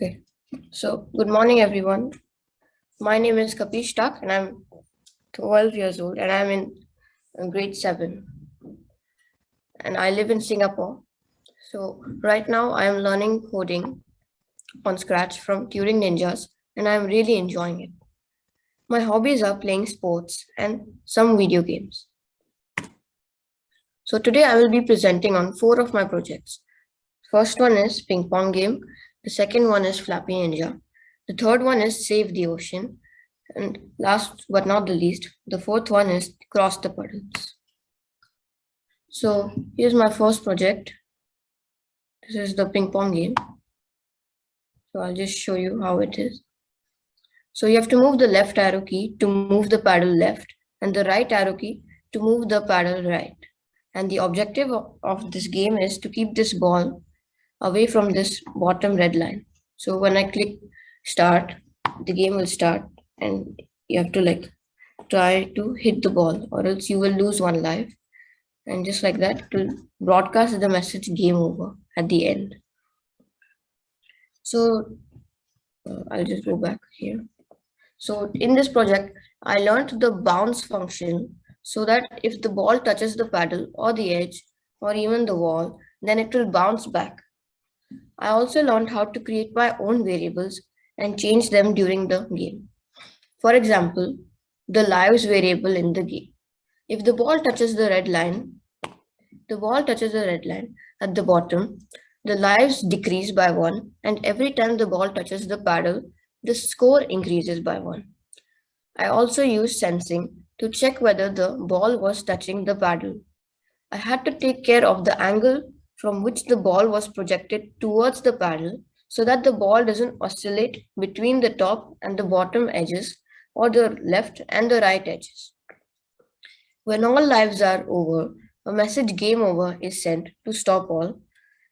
Okay, so good morning, everyone. My name is Kapeesh Ashish, and I'm 12 years old, and I'm in grade 7, and I live in Singapore. So, right now, I am learning coding on Scratch from Turing Ninjas, and I'm really enjoying it. My hobbies are playing sports and some video games. So, today I will be presenting on 4 of my projects. First one is ping pong game, the second one is Flappy Ninja, the third one is Save the Ocean, and last but not the least, the fourth one is Cross the Puddles. So here's my first project. This is the ping pong game. So I'll just show you how it is. So you have to move the left arrow key to move the paddle left and the right arrow key to move the paddle right. And the objective of this game is to keep this ball away from this bottom red line. So when I click start, the game will start and you have to try to hit the ball or else you will lose one life. And just like that, it will broadcast the message game over at the end. So I'll just go back here. So in this project, I learned the bounce function so that if the ball touches the paddle or the edge or even the wall, then it will bounce back. I also learned how to create my own variables and change them during the game. For example, the lives variable in the game. If the ball touches the red line at the bottom, the lives decrease by 1, and every time the ball touches the paddle, the score increases by 1. I also used sensing to check whether the ball was touching the paddle. I had to take care of the angle from which the ball was projected towards the paddle so that the ball doesn't oscillate between the top and the bottom edges or the left and the right edges. When all lives are over, a message game over is sent to stop all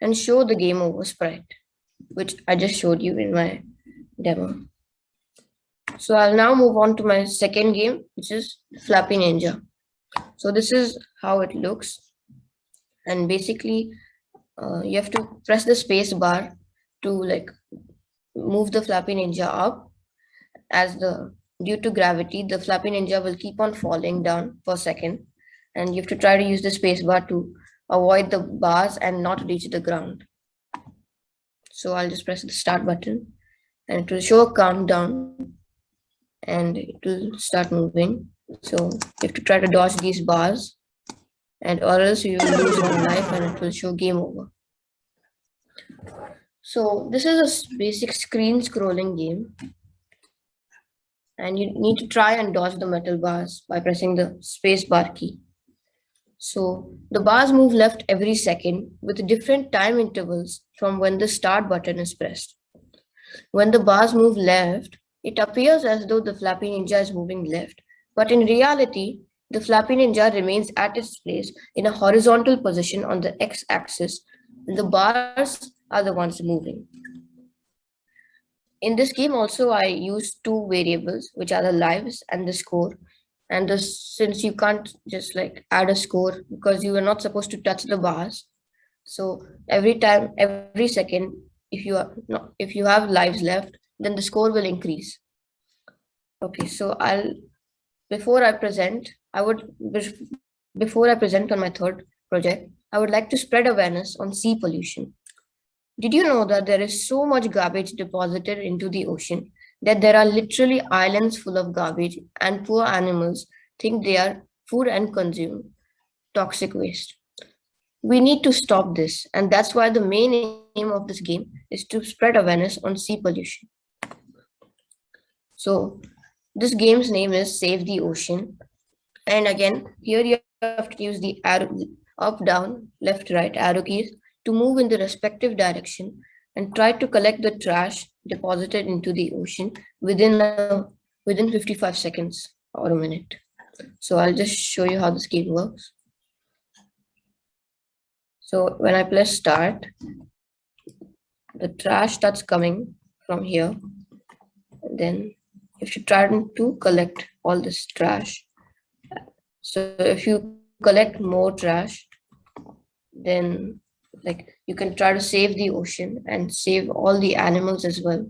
and show the game over sprite, which I just showed you in my demo. So I'll now move on to my second game, which is Flappy Ninja. So this is how it looks. And basically, you have to press the space bar to move the Flappy Ninja up. As the due to gravity, the Flappy Ninja will keep on falling down per second, and you have to try to use the space bar to avoid the bars and not reach the ground. So I'll just press the start button, and it will show a countdown, and it will start moving. So you have to try to dodge these bars, and or else you will lose one life, and it will show game over. So this is a basic screen scrolling game, and you need to try and dodge the metal bars by pressing the space bar key. So the bars move left every second with different time intervals from when the start button is pressed. When the bars move left, it appears as though the Flappy Ninja is moving left, but in reality, the Flappy Ninja remains at its place in a horizontal position on the x-axis, and the bars are the ones moving. In this game also, I used 2 variables, which are the lives and the score. And since you can't just add a score because you are not supposed to touch the bars, so every second, if you have lives left, then the score will increase. Okay, so before I present on my third project, I would like to spread awareness on sea pollution. Did you know that there is so much garbage deposited into the ocean that there are literally islands full of garbage and poor animals think they are food and consume toxic waste? We need to stop this, and that's why the main aim of this game is to spread awareness on sea pollution. So this game's name is Save the Ocean. And again, here you have to use the arrow up, down, left, right arrow keys to move in the respective direction and try to collect the trash deposited into the ocean within 55 seconds or a minute. So I'll just show you how this game works. So when I press start, the trash starts coming from here. And then if you try to collect all this trash, so if you collect more trash, then like you can try to save the ocean and save all the animals as well.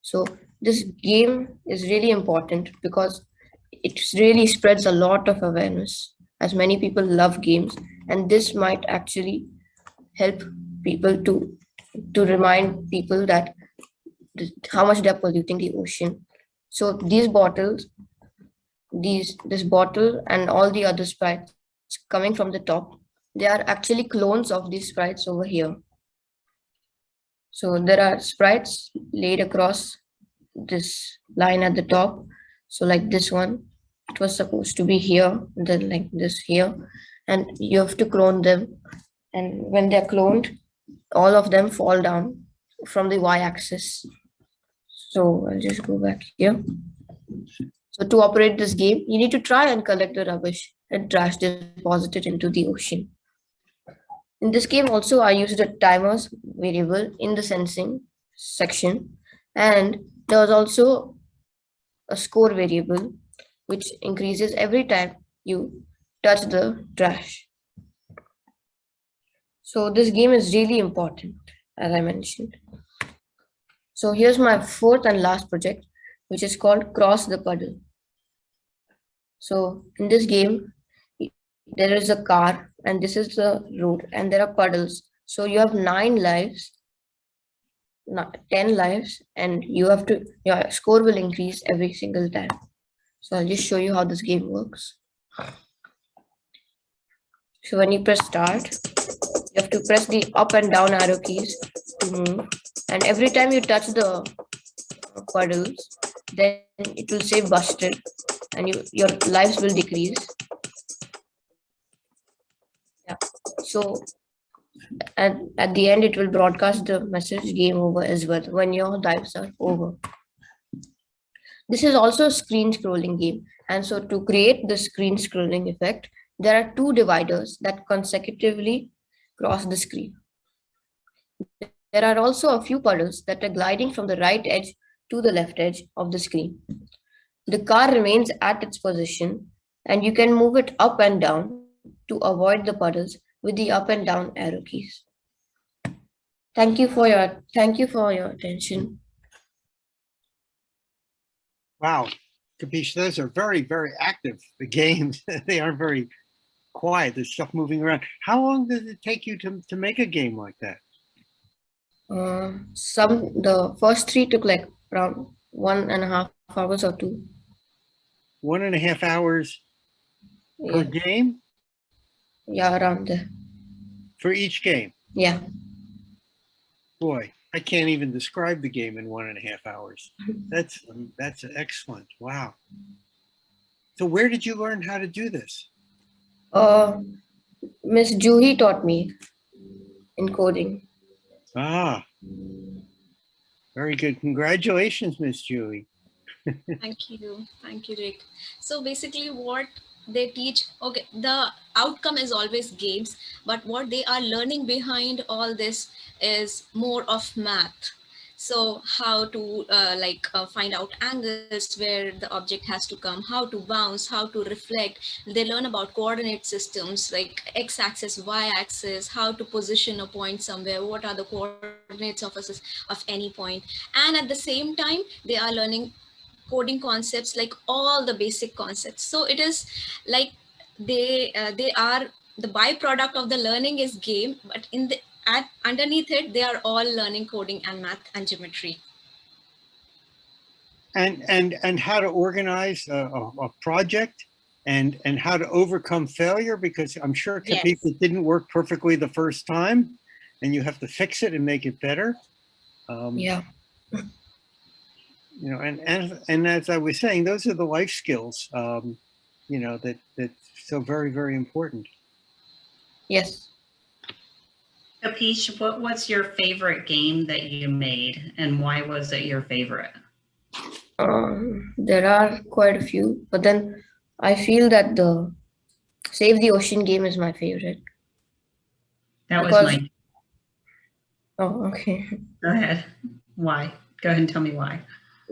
So this game is really important because it really spreads a lot of awareness, as many people love games, and this might actually help people to remind people that how much they're polluting the ocean. So these bottles, this bottle and all the other sprites coming from the top, they are actually clones of these sprites over here. So there are sprites laid across this line at the top. So like this one, it was supposed to be here, then like this here, and you have to clone them. And when they're cloned, all of them fall down from the y-axis. So I'll just go back here. So to operate this game, you need to try and collect the rubbish and trash deposited into the ocean. In this game also, I used a timers variable in the sensing section, and there was also a score variable which increases every time you touch the trash. So this game is really important, as I mentioned. So here's my fourth and last project, which is called Cross the Puddle. So in this game, there is a car and this is the road and there are puddles. So you have 9 lives, not 10 lives, and you have to, your score will increase every single time. So I'll just show you how this game works. So when you press start, you have to press the up and down arrow keys to move. And every time you touch the puddles, then it will say busted and your lives will decrease. Yeah. So at the end, it will broadcast the message game over as well when your lives are over. This is also a screen scrolling game. And so to create the screen scrolling effect, there are 2 dividers that consecutively cross the screen. There are also a few puddles that are gliding from the right edge to the left edge of the screen. The car remains at its position and you can move it up and down to avoid the puddles with the up and down arrow keys. Thank you for your attention. Wow, Kapeesh, those are very, very active, the games. They aren't very quiet. There's stuff moving around. How long does it take you to make a game like that? The first 3 took like around 1.5 hours or 2. 1.5 hours per game? Yeah, around there. For each game? Yeah. Boy, I can't even describe the game in 1.5 hours. That's excellent. Wow. So where did you learn how to do this? Miss Juhi taught me in coding. Ah, very good. Congratulations, Miss Julie. Thank you, Rick. So basically what they teach, okay, the outcome is always games, but what they are learning behind all this is more of math. So how to find out angles where the object has to come, how to bounce, how to reflect. They learn about coordinate systems like x-axis, y-axis, how to position a point somewhere, what are the coordinates of any point. And at the same time, they are learning coding concepts, like all the basic concepts. So it is like they are the byproduct of the learning is game, but underneath it they are all learning coding and math and geometry. And how to organize a project and how to overcome failure, because I'm sure Kapeesh, it didn't work perfectly the first time and you have to fix it and make it better. Yeah. You know, and as I was saying, those are the life skills, you know, that's so very, very important. Yes. Kapeesh, what was your favorite game that you made and why was it your favorite? There are quite a few, but then I feel that the Save the Ocean game is my favorite. That was mine. Oh, okay. Go ahead. Why? Go ahead and tell me why.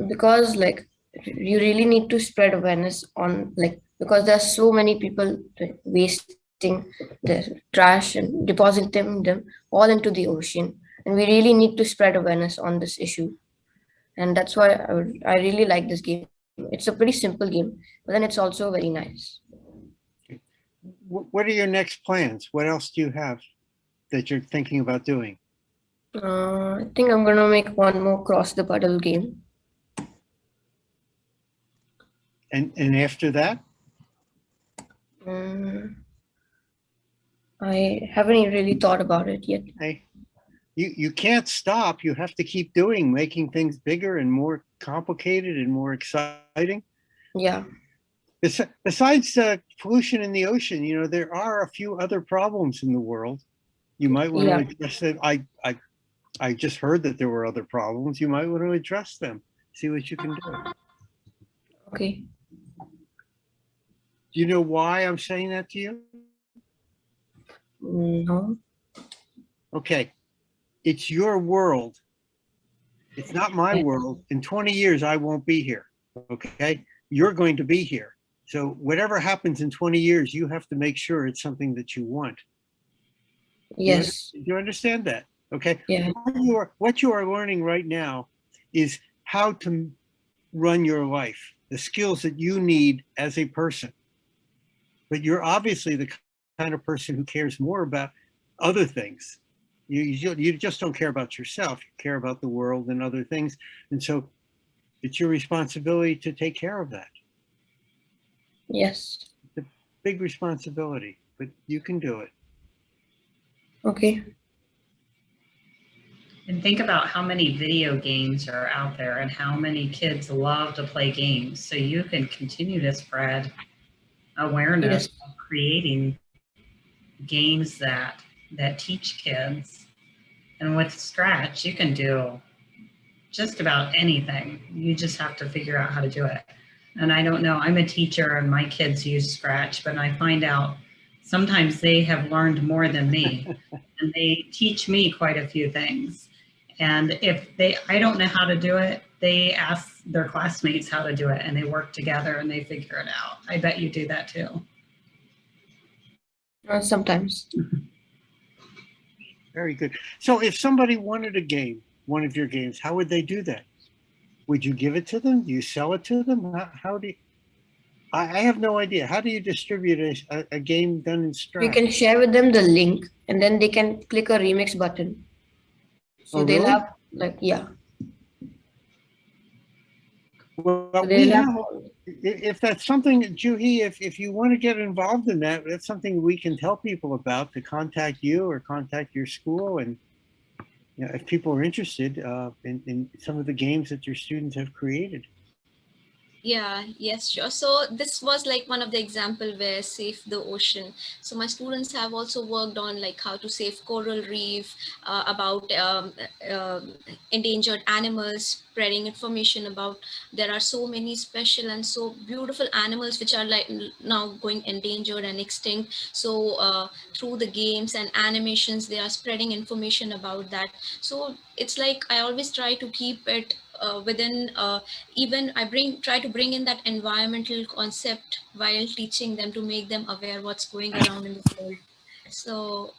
Because like you really need to spread awareness on, like, because there are so many people wasting collecting the trash and depositing them all into the ocean. And we really need to spread awareness on this issue. And that's why I really like this game. It's a pretty simple game, but then it's also very nice. What are your next plans? What else do you have that you're thinking about doing? I think I'm gonna make one more cross the puddle game. And after that? I haven't really thought about it yet. Hey, you can't stop. You have to keep doing, making things bigger and more complicated and more exciting. Yeah. Besides pollution in the ocean, you know, there are a few other problems in the world. You might want to address it. I just heard that there were other problems. You might want to address them. See what you can do. Okay. Do you know why I'm saying that to you? No. Okay. It's your world. It's not my world. In 20 years, I won't be here. Okay. You're going to be here. So whatever happens in 20 years, you have to make sure it's something that you want. Yes. Do you understand that? Okay. Yeah. What you are learning right now is how to run your life, the skills that you need as a person. But you're obviously the kind of person who cares more about other things. You just don't care about yourself. You care about the world and other things. And so it's your responsibility to take care of that. Yes. It's a big responsibility, but you can do it. Okay. And think about how many video games are out there and how many kids love to play games. So you can continue to spread awareness of creating games that teach kids. And with Scratch, you can do just about anything. You just have to figure out how to do it. And I don't know, I'm a teacher and my kids use Scratch, but I find out sometimes they have learned more than me and they teach me quite a few things. And if I don't know how to do it, they ask their classmates how to do it and they work together and they figure it out. I bet you do that too. Sometimes. Very good. So if somebody wanted a game, one of your games, how would they do that? Would you give it to them? Do you sell it to them? How do you, I have no idea. How do you distribute a game done in Scratch? You can share with them the link and then they can click a remix button. So they'll have yeah. Well, if that's something, Juhi, if you want to get involved in that, that's something we can tell people about, to contact you or contact your school. And you know, if people are interested in some of the games that your students have created. Yeah, yes, sure. So this was like one of the example where save the ocean. So my students have also worked on like how to save coral reef, about endangered animals, spreading information about there are so many special and so beautiful animals which are like now going endangered and extinct. So through the games and animations, they are spreading information about that. So it's like I always try to keep it within even I try to bring in that environmental concept while teaching them to make them aware what's going around in the world. So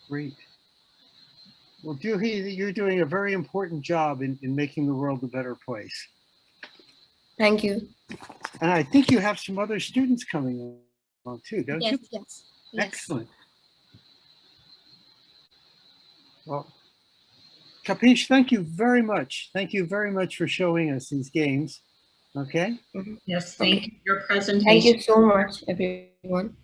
Great. Well, Juhi, you're doing a very important job in making the world a better place. Thank you. And I think you have some other students coming along too, don't you? Yes. Excellent. Well, Kapeesh, thank you very much. Thank you very much for showing us these games. Okay? Yes, thank you for your presentation. Thank you so much, everyone.